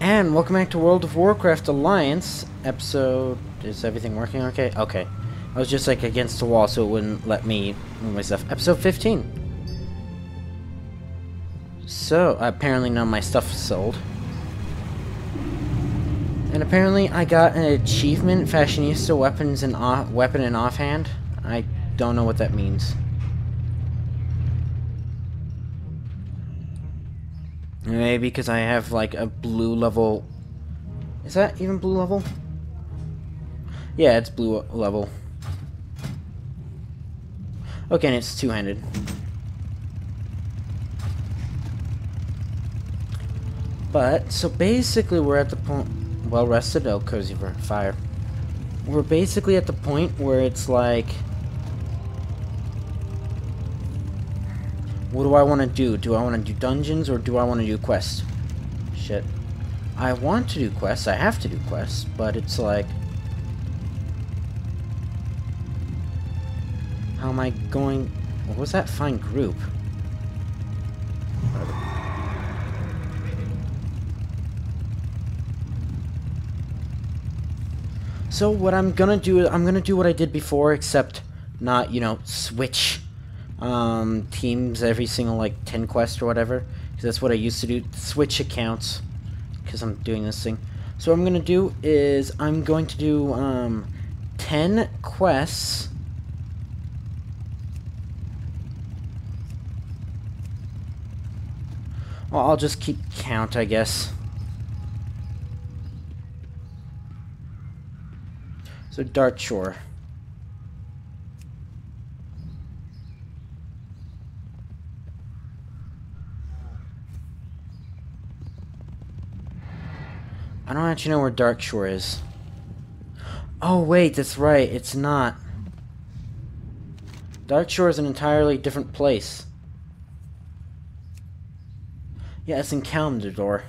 And welcome back to World of Warcraft Alliance episode. Is everything working okay? Okay. I was just like against the wall so it wouldn't let me move my stuff. Episode 15. So, apparently none of my stuff is sold. And apparently I got an achievement, Fashionista weapons and weapon in offhand. I don't know what that means. Maybe because I have like a blue level. Is that even blue level? Yeah, it's blue level. Okay, and it's two-handed. But, so basically we're at the point... Well rested? Oh, cozy for fire. We're basically at the point where it's like... What do I want to do? Do I want to do dungeons or do I want to do quests? Shit. I want to do quests. I have to do quests. But it's like... How am I going... What was that? Find group. Whatever. So what I'm gonna do... I'm gonna do what I did before, except not, you know, switch... teams every single like 10 quests or whatever, because that's what I used to do. Switch accounts because I'm doing this thing. So what I'm gonna do is I'm going to do 10 quests. Well, I'll just keep count, I guess. So Dart Shore. I don't actually know where Dark Shore is. Oh wait, that's right, it's not. Dark Shore is an entirely different place. Yeah, it's in Kalimdor.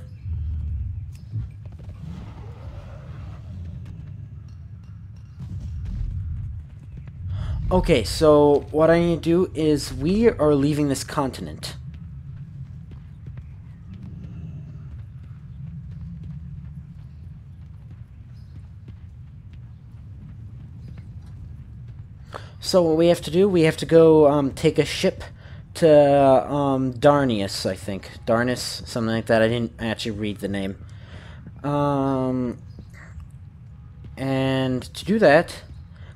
Okay, so what I need to do is we are leaving this continent. So what we have to do, we have to go take a ship to Darnius, I think. Darnius, something like that. I didn't actually read the name. And to do that,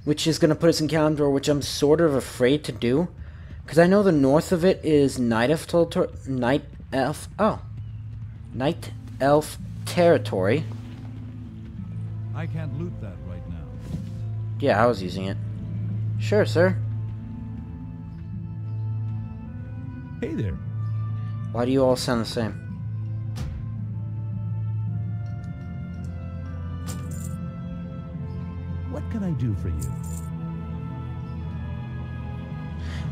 which is going to put us in Kalimdor, which I'm sort of afraid to do, because I know the north of it is Night Elf territory. I can't loot that right now. Yeah, I was using it. Sure, sir. Hey there. Why do you all sound the same? What can I do for you?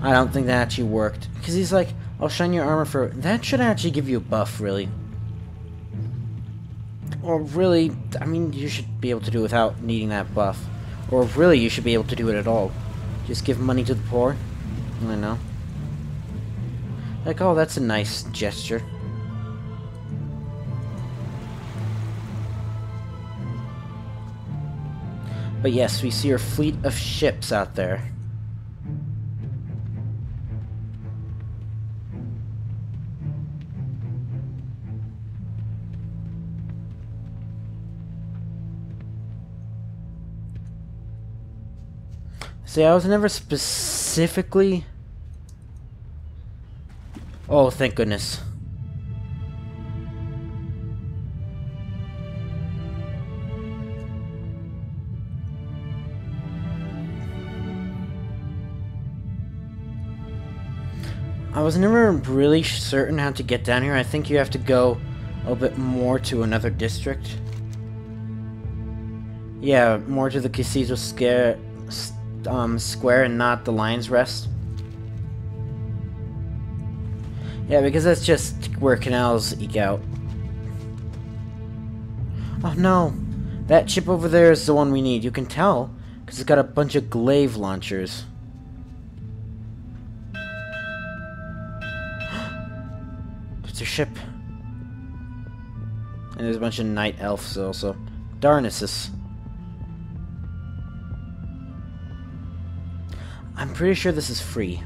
I don't think that actually worked. Because he's like, I'll shine your armor for... That should actually give you a buff, really. Or really, I mean, you should be able to do it without needing that buff. Or really, you should be able to do it at all. Just give money to the poor. I don't know. Like, oh, that's a nice gesture. But yes, we see our fleet of ships out there. See, I was never specifically... Oh, thank goodness. I was never really certain how to get down here. I think you have to go a little bit more to another district. Yeah, more to the Cathedral Square and not the Lion's Rest. Yeah, because that's just where canals eke out. Oh no! That ship over there is the one we need. You can tell, because it's got a bunch of glaive launchers. It's a ship. And there's a bunch of night elves also. Darknesses. I'm pretty sure this is free.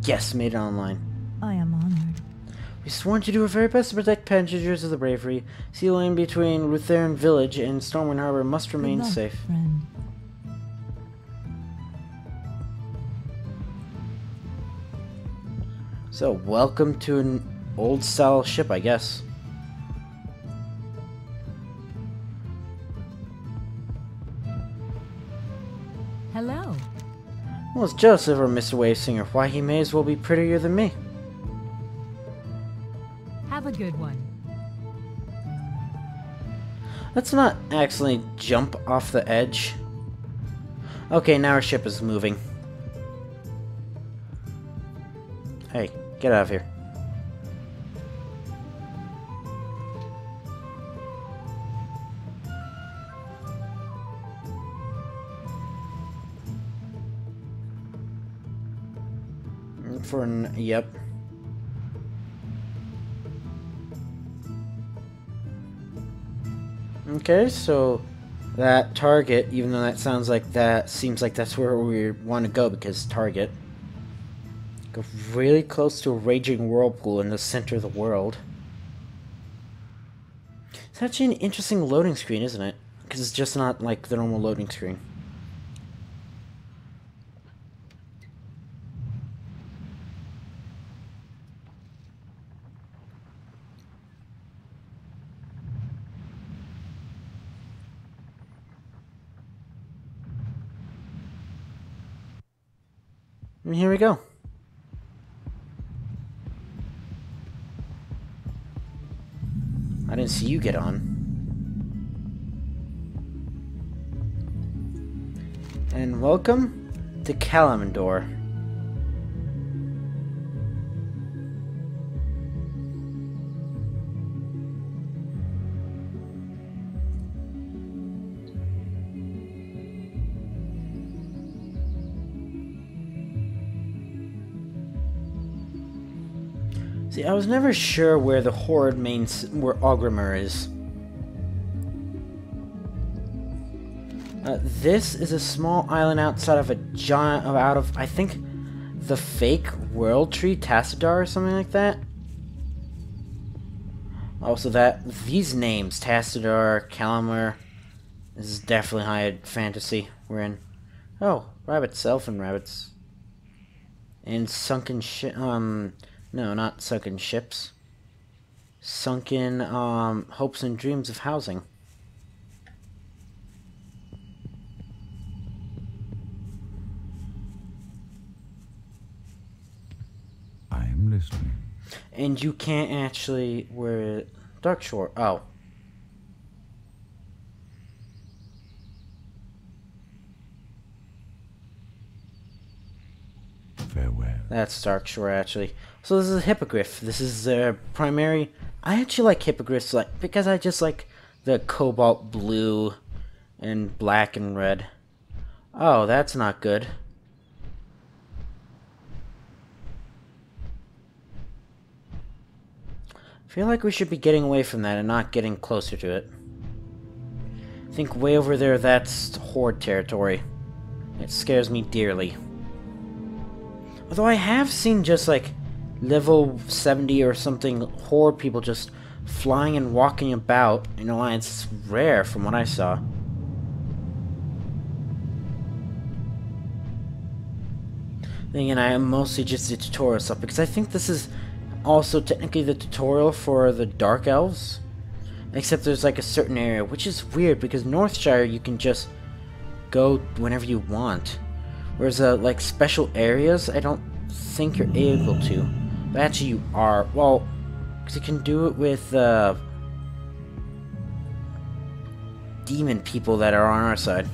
Yes, made it online. I am honored. We sworn to do our very best to protect passengers of the Bravery. Sea lane between Rutheren Village and Stormwind Harbor must remain Good luck, safe. friend. So, welcome to an old-style ship, I guess. Hello. I was jealous of our Mr. Wavesinger. Why, he may as well be prettier than me. Have a good one. Let's not accidentally jump off the edge. Okay, now our ship is moving. Hey, get out of here. Yep. Okay, so that target, even though that sounds like that, seems like that's where we want to go, because target. Go really close to a raging whirlpool in the center of the world. It's actually an interesting loading screen, isn't it? Because it's just not like the normal loading screen. And here we go. I didn't see you get on. And welcome to Kalimdor. See, I was never sure where the Horde where Ogrimmar is. This is a small island outside of a giant, I think, the fake world tree, Tassadar or something like that. Also, these names, Tassadar, Kalimdor, this is definitely high fantasy we're in. Oh, rabbits, elfin rabbits. And sunken ship, no, not sunken ships. Sunken, hopes and dreams of housing. I am listening. And you can't actually, Dark Shore, oh. Farewell. That's Dark Shore, actually. So this is a hippogriff. This is the primary. I actually like hippogriffs, because I just like the cobalt blue and black and red. Oh, that's not good. I feel like we should be getting away from that and not getting closer to it. I think way over there, that's Horde territory. It scares me dearly. Although I have seen just like level 70 or something Horde people just flying and walking about in Alliance. It's rare from what I saw. Then again, I am mostly just the tutorial stuff because I think this is also technically the tutorial for the Dark Elves. Except there's like a certain area, which is weird because Northshire you can just go whenever you want. Whereas like special areas, I don't think you're able to. But actually you are. Well, because you can do it with demon people that are on our side.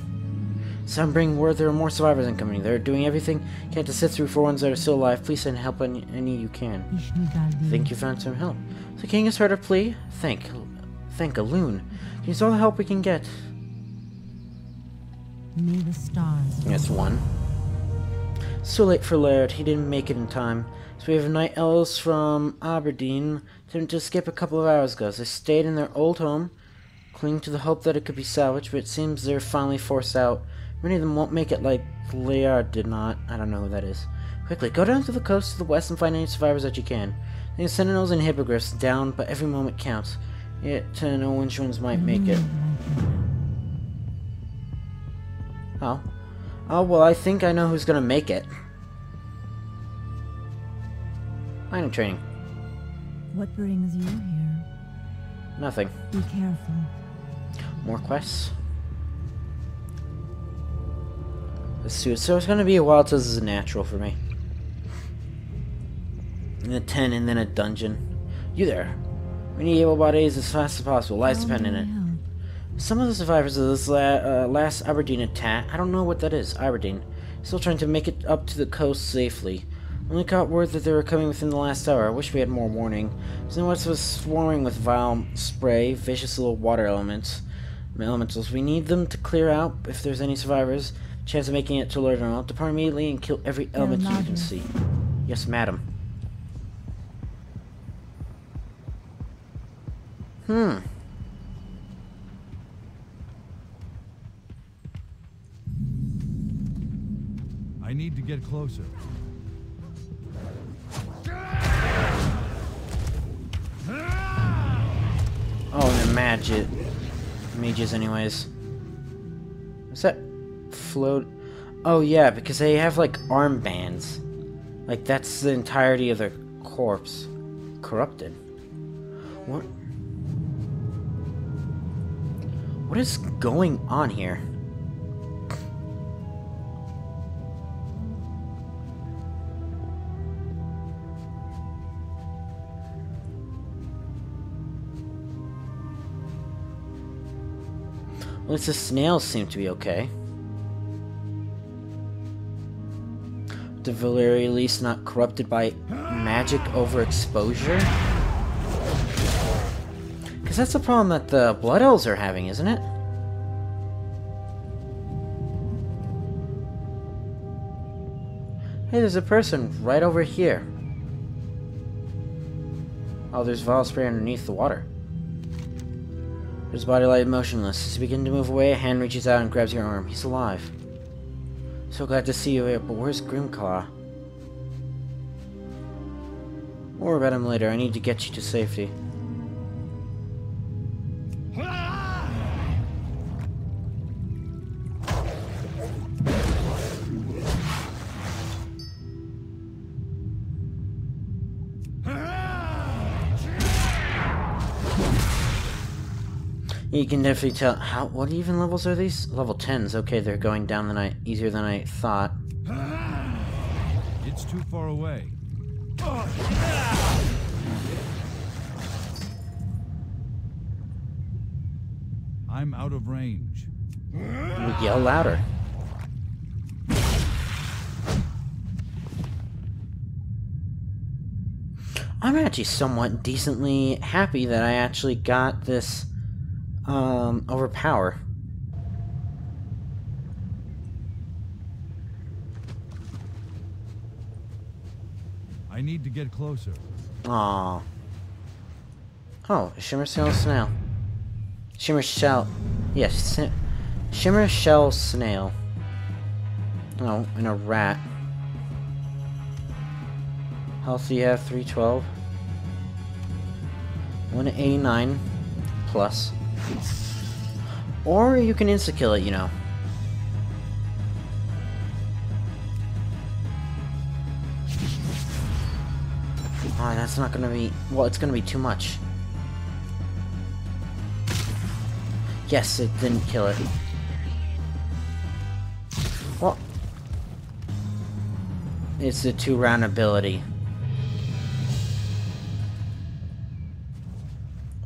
Some bring word there are more survivors incoming. They're doing everything can to sit through for ones that are still alive. Please send help any you can. Think you found some help. So King has heard our plea. Thank a loon. Can use all the help we can get. May the stars. That's one. It's too late for Laird. He didn't make it in time. So we have night elves from Aberdeen attempted to escape a couple of hours ago. They stayed in their old home, clinging to the hope that it could be salvaged, but it seems they're finally forced out. Many of them won't make it like Laird did not. I don't know who that is. Quickly, go down to the coast to the west and find any survivors that you can. The sentinels and hippogriffs down, but every moment counts. Yet to know which ones might make it. Oh. Oh, well, I think I know who's gonna make it. Item training. What brings you here? Nothing. Be careful. More quests. Let's do it. So it's gonna be a while till this is natural for me. And a 10 and then a dungeon. You there. We need able bodies as fast as possible. Lives depend in it. Some of the survivors of this last Aberdeen attack, I don't know what that is, Aberdeen, still trying to make it up to the coast safely. Only got word that they were coming within the last hour. I wish we had more warning. Since was swarming with vile spray, vicious little water elementals. We need them to clear out if there's any survivors. Chance of making it to Lord Earl. Depart immediately and kill every element you can see. Yes, madam. I need to get closer. Oh, and mages anyways. What's that? Float? Oh yeah, because they have like armbands. Like that's the entirety of their corpse. Corrupted. What? What is going on here? Well, at least the snails seem to be okay. The very least not corrupted by magic overexposure? Because that's the problem that the Blood Elves are having, isn't it? Hey, there's a person right over here. Oh, there's vile spray underneath the water. His body lies motionless. As you begin to move away, a hand reaches out and grabs your arm. He's alive. So glad to see you here, but where's Grimclaw? More about him later. I need to get you to safety. You can definitely tell. What even levels are these? Level 10s. Okay, they're going down the night easier than I thought. It's too far away. I'm out of range. Yell louder. I'm actually somewhat decently happy that I actually got this overpower. I need to get closer. Aww. Oh, a Shimmer Shell Snail. Shimmer Shell. Yes, Shimmer Shell Snail. Oh, and a rat. Health you have 312. 189 plus. Or you can insta-kill it, you know. Oh, that's not gonna be... Well, it's gonna be too much. Yes, it didn't kill it. Well... It's a 2-round ability.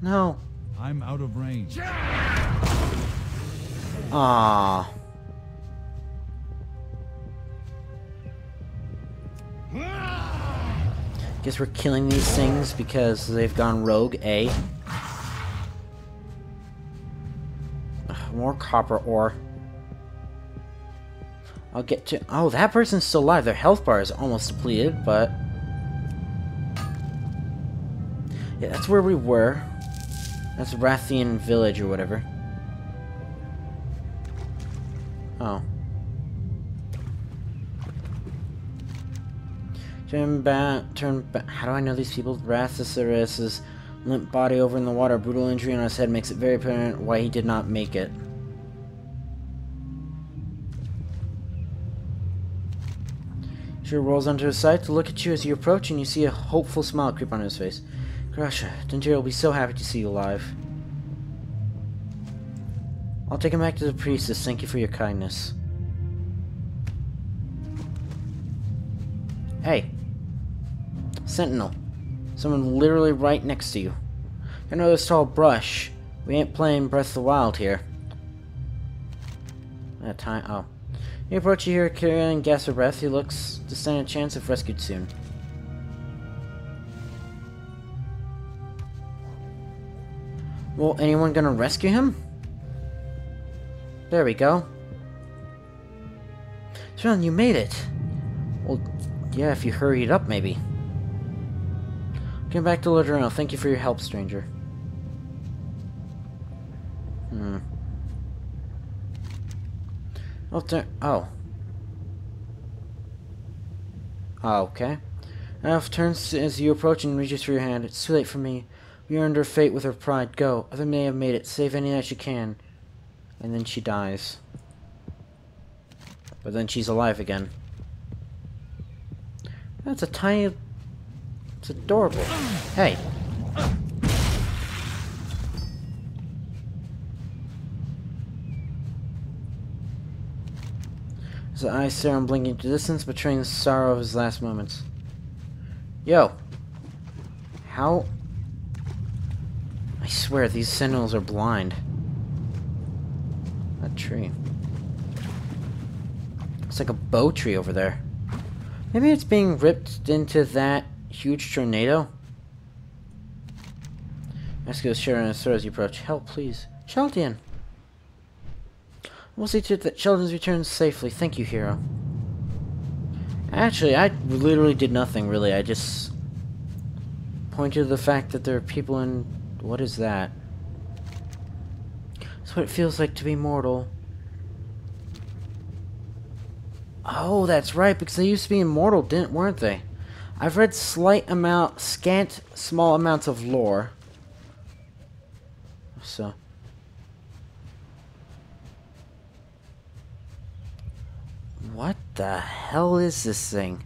No. I'm out of range. Ah. Guess we're killing these things because they've gone rogue, eh? Ugh, more copper ore. I'll get to... Oh, that person's still alive. Their health bar is almost depleted, but... Yeah, that's where we were. That's Rathian Village or whatever. Oh. Turn back. How do I know these people? Rathasaurus's limp body over in the water. Brutal injury on his head makes it very apparent why he did not make it. Sure rolls onto his side to look at you as you approach, and you see a hopeful smile creep on his face. Grasha, Dendera will be so happy to see you alive. I'll take him back to the priestess. Thank you for your kindness. Hey. Sentinel. Someone literally right next to you. I know this tall brush. We ain't playing Breath of the Wild here. That time. Oh. You approach you here carrying gas of breath. He looks to stand a chance if rescued soon. Well, anyone gonna rescue him? There we go. Sean, you made it. Well, yeah, if you hurried up, maybe. Get back to Lodrino. Thank you for your help, stranger. Oh. Okay. Elf turns as you approach and reaches for your hand. It's too late for me. We earned her fate with her pride. Go. Other may have made it. Save any that you can. And then she dies. But then she's alive again. That's a tiny... It's adorable. Hey. His eyes stare unblinking into distance, betraying the sorrow of his last moments. Yo. How... I swear, these sentinels are blind. That tree. It's like a bow tree over there. Maybe it's being ripped into that huge tornado? Rescue is sharing his throat as you approach. Help, please. Sheltian! We'll see to it that Sheldon's returns safely. Thank you, hero. Actually, I literally did nothing, really. I just pointed to the fact that there are people in... What is that? That's what it feels like to be mortal. Oh, that's right, because they used to be immortal, weren't they? I've read small amounts of lore. So... What the hell is this thing?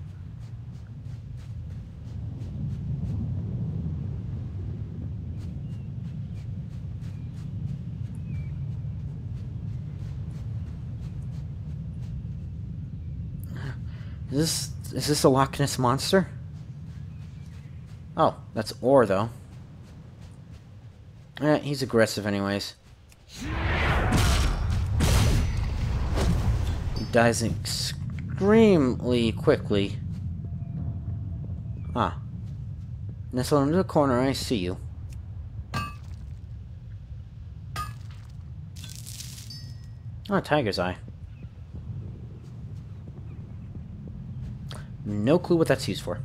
Is this a Loch Ness monster? Oh, that's Ore though. He's aggressive anyways. Dies extremely quickly. Ah. Nestle into the corner, I see you. Oh, tiger's eye. No clue what that's used for.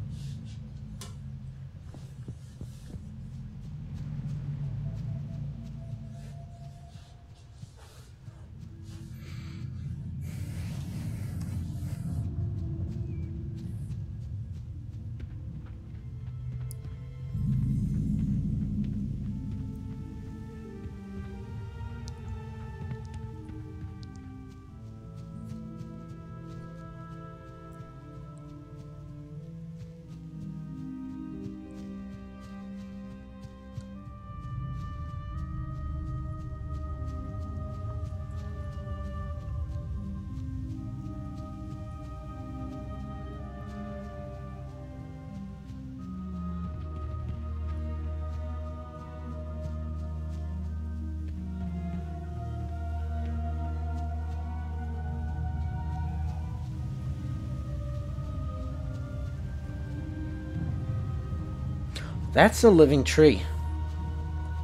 That's a living tree.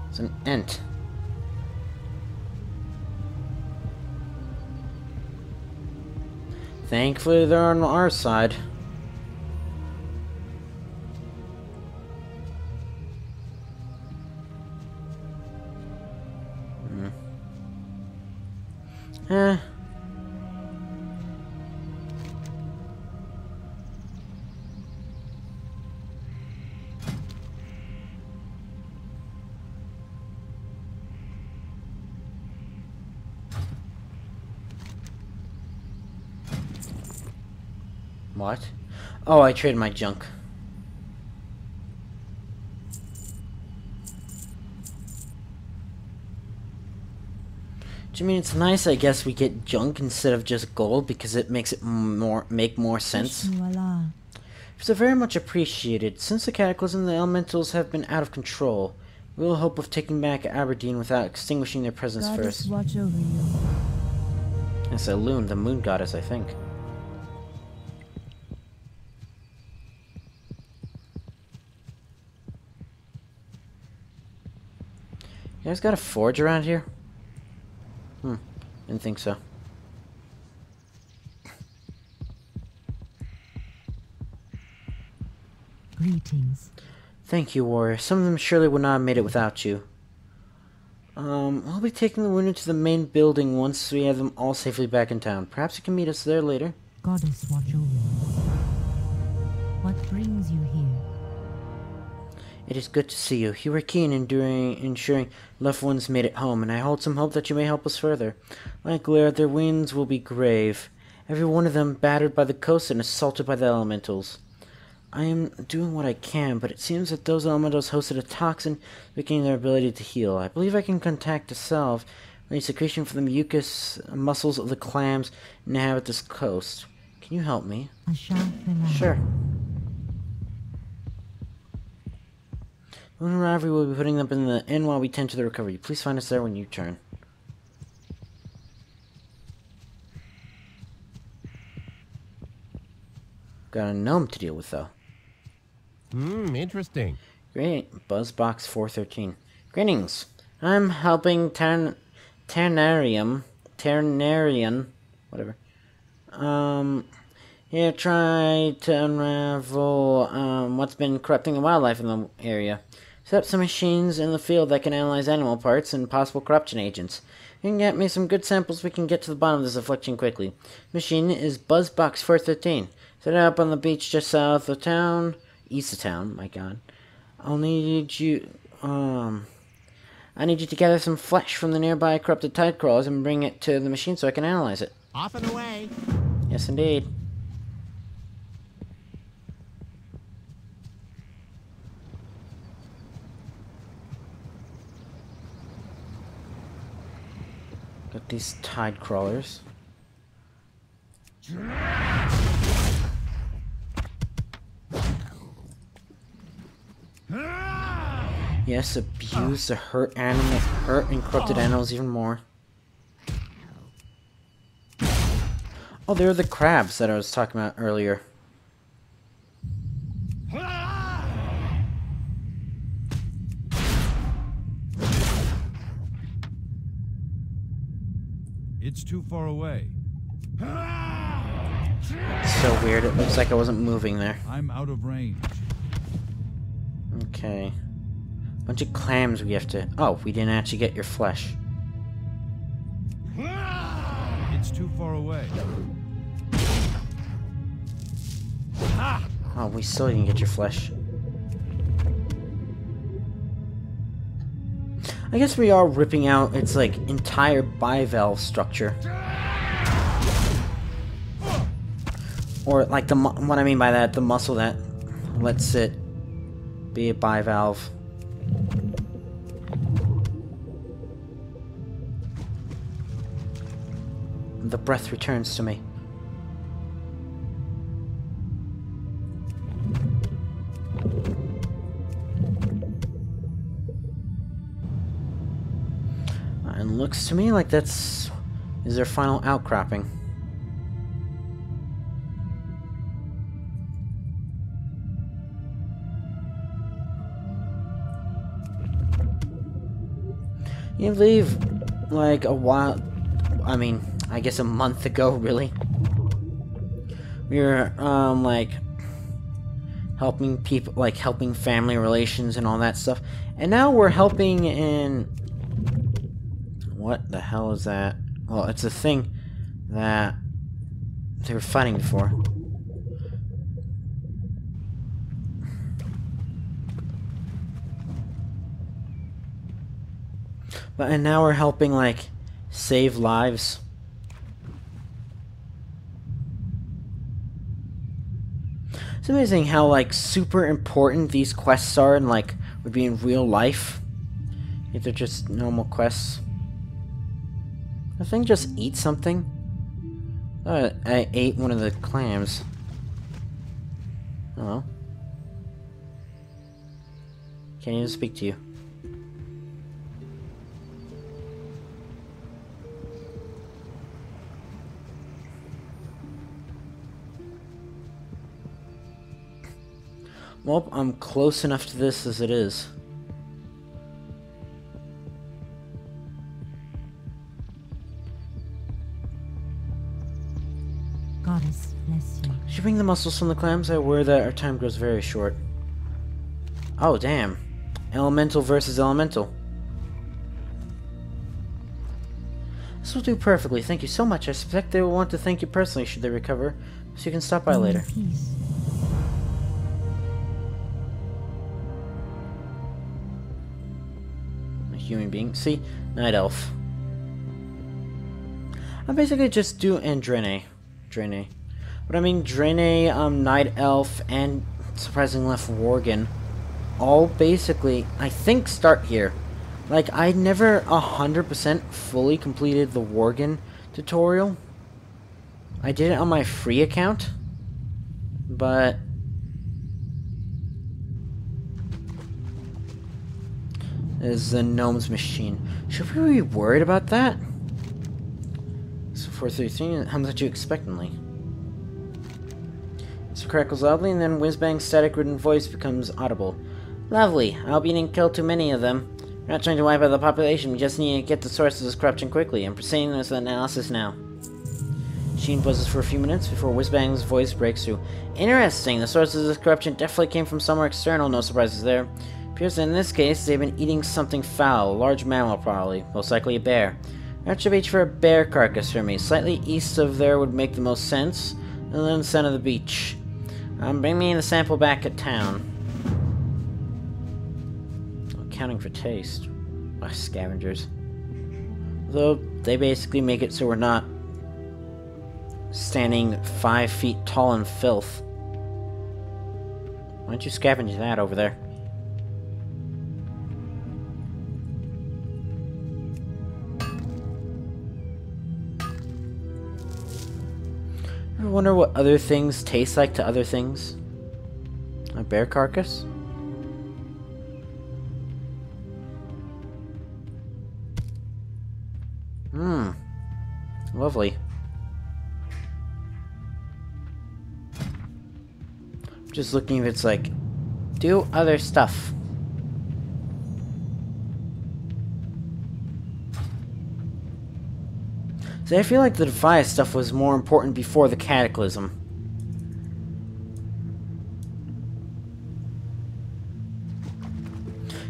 It's an ent. Thankfully, they're on our side. Eh. What? Oh, I traded my junk. Do you mean it's nice, I guess, we get junk instead of just gold because it makes it make more sense? It's very much appreciated. Since the Cataclysm, the Elementals have been out of control. We will hope of taking back Aberdeen without extinguishing their presence first. Watch over you. It's Elune, the moon goddess, I think. You guys got a forge around here? Didn't think so. Greetings. Thank you, warrior. Some of them surely would not have made it without you. We'll be taking the wounded to the main building once we have them all safely back in town. Perhaps you can meet us there later. Goddess, watch over you. What brings you here? It is good to see you. You were keen in ensuring loved ones made it home, and I hold some hope that you may help us further. Like Lear, their wounds will be grave. Every one of them battered by the coast and assaulted by the elementals. I am doing what I can, but it seems that those elementals hosted a toxin, weakening their ability to heal. I believe I can contact a salve, a secretion from the mucus muscles of the clams inhabit this coast. Can you help me? Sure. When we arrive, we will be putting them in the inn while we tend to the recovery. Please find us there when you turn. Got a gnome to deal with, though. Interesting. Great. Buzzbox 413. Greetings. I'm helping Ternarian, whatever. Here, try to unravel what's been corrupting the wildlife in the area. Set up some machines in the field that can analyze animal parts and possible corruption agents. If you can get me some good samples, we can get to the bottom of this affliction quickly. Machine is Buzzbox 413. Set it up on the beach just south of town. East of town, my god. I need you to gather some flesh from the nearby corrupted tide crawlers and bring it to the machine so I can analyze it. Off and away. Yes, indeed. Got these tide crawlers. Yes, abuse the hurt and corrupted animals even more. Oh, they're the crabs that I was talking about earlier. It's too far away. It's so weird. It looks like I wasn't moving there. I'm out of range. Okay. Bunch of clams we have to... Oh, we didn't actually get your flesh. It's too far away. Oh, we still didn't get your flesh. I guess we are ripping out its, like, entire bivalve structure. Or, like, what I mean by that, the muscle that lets it be a bivalve. The breath returns to me. And looks to me like is their final outcropping. You leave like a while, I mean, I guess a month ago, really. We were like helping people, like helping family relations and all that stuff. And now we're helping in... What the hell is that? Well, it's a thing that they were fighting for. And now we're helping, like, save lives. It's amazing how, like, super important these quests are and, like, would be in real life. If they're just normal quests. I think just eat something. I ate one of the clams. Oh. Can't even speak to you. Well, I'm close enough to this as it is. Goddess bless you. Should you bring the muscles from the clams? I worry that our time grows very short. Oh, damn. Elemental versus elemental. This will do perfectly. Thank you so much. I suspect they will want to thank you personally should they recover, so you can stop by later. Peace. Human being. See? Night Elf. I'm basically just do and Draenei. But I mean Draenei, Night Elf, and surprisingly enough Worgen all basically, I think, start here. Like, I never 100% fully completed the Worgen tutorial. I did it on my free account. But is the gnome's machine. Should we be worried about that? So 413 hums at you expectantly. So crackles loudly, and then Whizbang's static-ridden voice becomes audible. Lovely. I hope you didn't kill too many of them. We're not trying to wipe out the population, we just need to get the source of this corruption quickly. I'm proceeding with the analysis now. Machine buzzes for a few minutes before Whizbang's voice breaks through. Interesting. The source of this corruption definitely came from somewhere external, no surprises there. Appears that in this case, they've been eating something foul, a large mammal probably, most likely a bear. Extra beach for a bear carcass for me. Slightly east of there would make the most sense, and then the center of the beach. Bring me the sample back at town. Accounting for taste. Ugh, scavengers. Though, they basically make it so we're not standing 5 feet tall in filth. Why don't you scavenge that over there? I wonder what other things taste like to other things. A bear carcass? Lovely. Just looking if it's like, do other stuff. See, I feel like the Defias stuff was more important before the Cataclysm.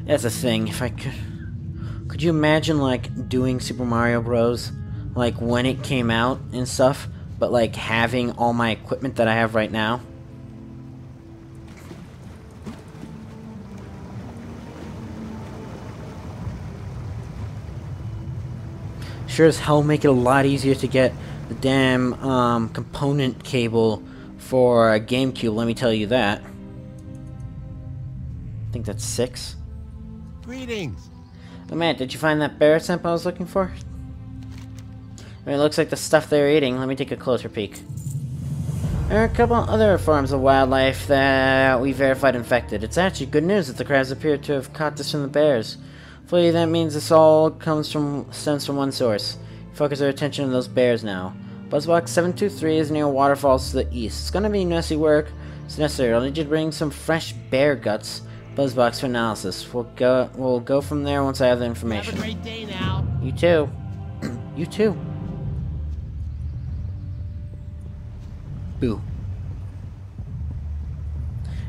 That's the thing, if I could... Could you imagine, like, doing Super Mario Bros., like, when it came out and stuff, but, like, having all my equipment that I have right now? Sure as hell make it a lot easier to get the damn component cable for a GameCube, let me tell you that. I think that's 6. Greetings. Oh man, did you find that bear sample I was looking for? I mean, it looks like the stuff they're eating. Let me take a closer peek. There are a couple other forms of wildlife that we verified infected. It's actually good news that the crabs appear to have caught this from the bears. Hopefully that means this all stems from one source. Focus our attention on those bears now. Buzzbox 723 is near waterfalls to the east. It's gonna be messy work. It's necessary. I'll need you to bring some fresh bear guts. Buzzbox for analysis. We'll go from there once I have the information. Have a great day now. You too. You too. Boo.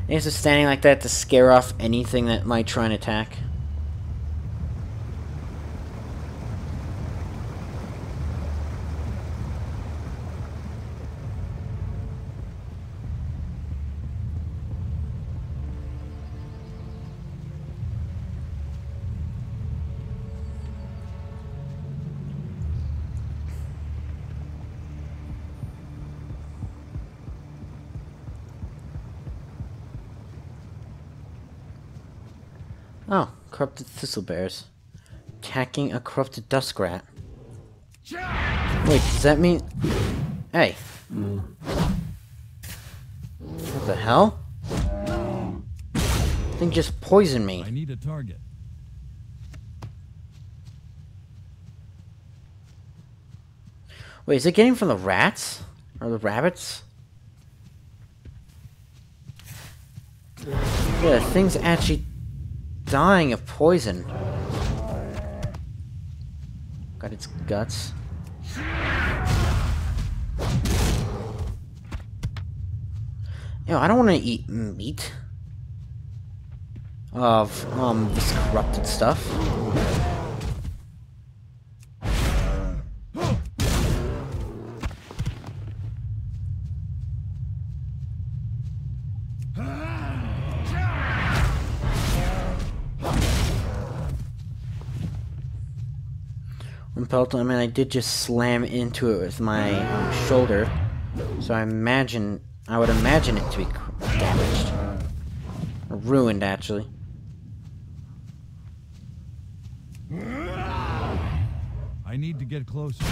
I guess it's standing like that to scare off anything that might try and attack. Oh, corrupted thistlebears. Attacking a corrupted duskrat. Wait, does that mean... Hey. What the hell? Thing just poisoned me. I need a target. Wait, is it getting from the rats? Or the rabbits? Yeah, the thing's actually dying of poison. Got its guts. Yo, I don't want to eat meat of this corrupted stuff. Impelled, I mean, I did just slam into it with my shoulder, so I would imagine it to be damaged. Or ruined, actually. I need to get closer.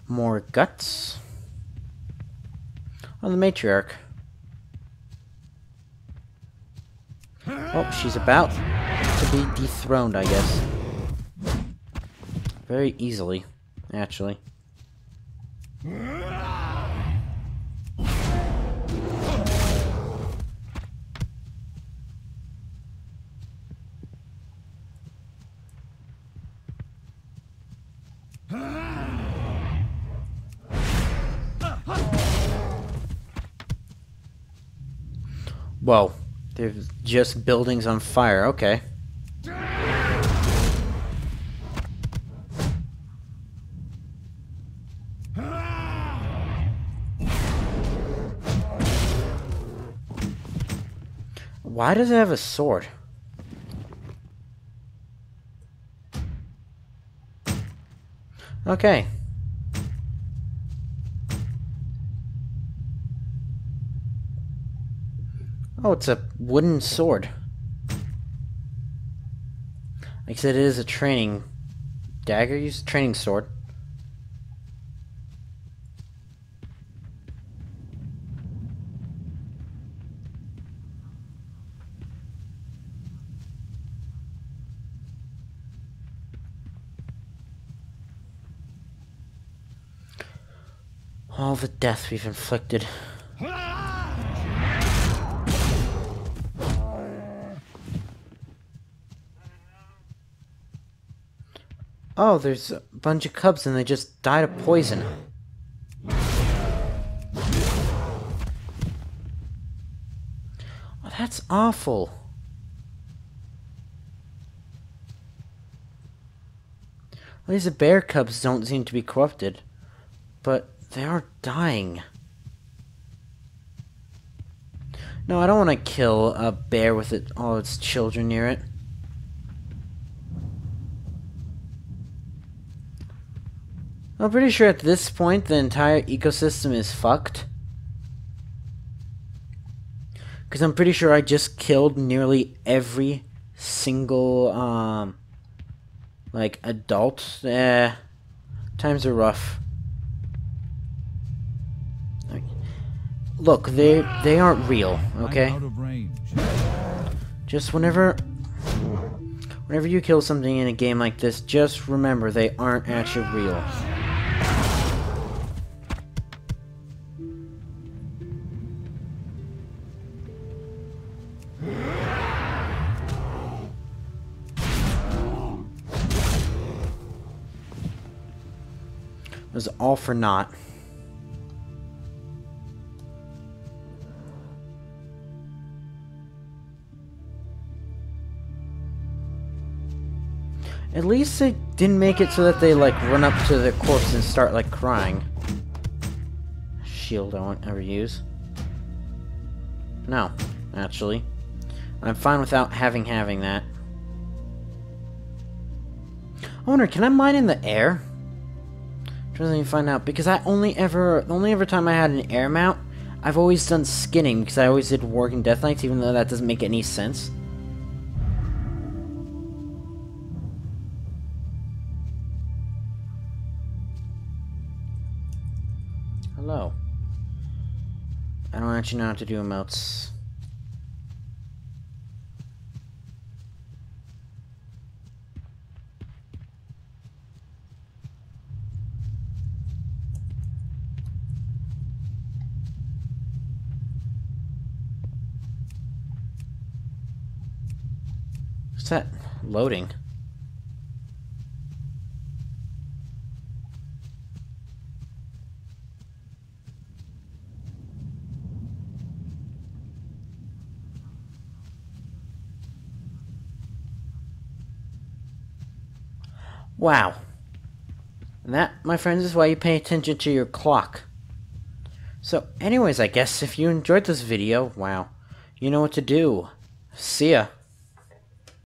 More guts. Oh, the matriarch. Oh, she's about to be dethroned, I guess. Very easily, actually. Whoa. There's just buildings on fire. Okay. Why does it have a sword? Okay. Oh, it's a wooden sword. Like I said, it is a training dagger. Use training sword. All the death we've inflicted. Oh, there's a bunch of cubs and they just died of poison. Oh, that's awful. Well, these bear cubs don't seem to be corrupted, but they are dying. No, I don't want to kill a bear with all its children near it. I'm pretty sure at this point the entire ecosystem is fucked. Because I'm pretty sure I just killed nearly every single, like, adult. Times are rough. Look, they aren't real, okay? I'm out of range. Just whenever you kill something in a game like this, just remember they aren't actually real. It was all for naught. At least they didn't make it so that they, like, run up to the corpse and start, like, crying. Shield I won't ever use. No, actually. I'm fine without having that. I wonder, can I mine in the air? I'm trying to find out, because the only ever time I had an air mount, I've always done skinning, because I always did Working Death Knights, even though that doesn't make any sense. Hello. I don't actually know how to do emotes. What's that? Loading. Wow. And that, my friends, is why you pay attention to your clock. So, anyways, I guess if you enjoyed this video, wow, you know what to do. See ya.